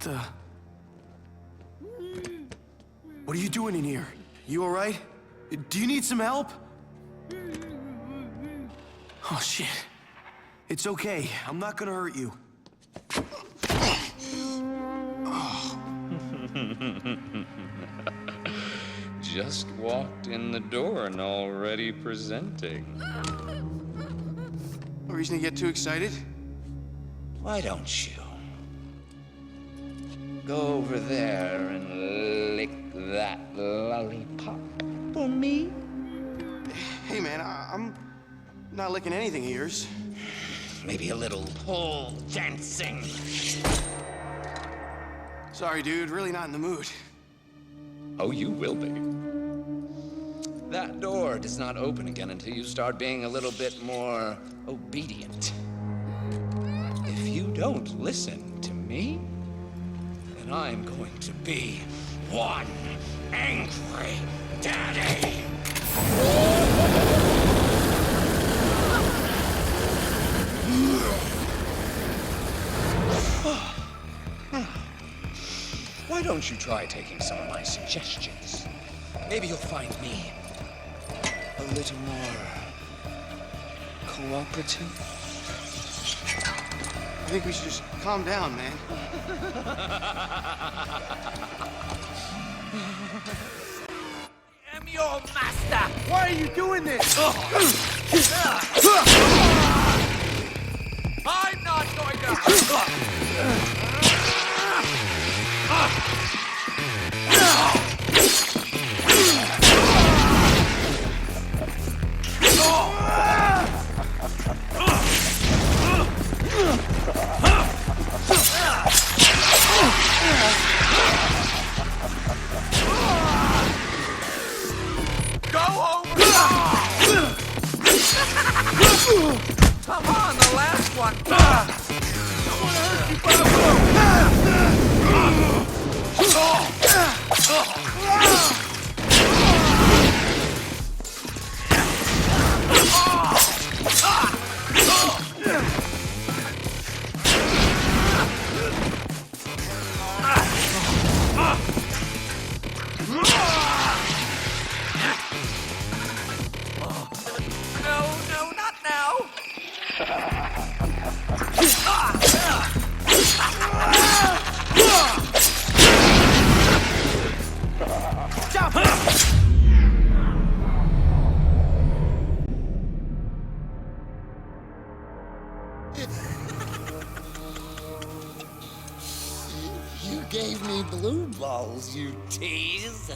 the... What are you doing in here? You all right? Do you need some help? Oh, shit. It's okay. I'm not gonna hurt you. Just walked in the door and already presenting. No reason to get too excited? Why don't you go over there and lick that lollipop for me? Hey, man, I'm not licking anything of yours. Maybe a little pole dancing. Sorry, dude. Really not in the mood. Oh, you will be. That door does not open again until you start being a little bit more obedient. If you don't listen to me, then I'm going to be one angry daddy. Why don't you try taking some of my suggestions? Maybe you'll find me a little more cooperative. I think we should just calm down, man. I'm your master! Why are you doing this? I'm not going to... Come on, the last one! No, not now! You gave me blue balls, you tease.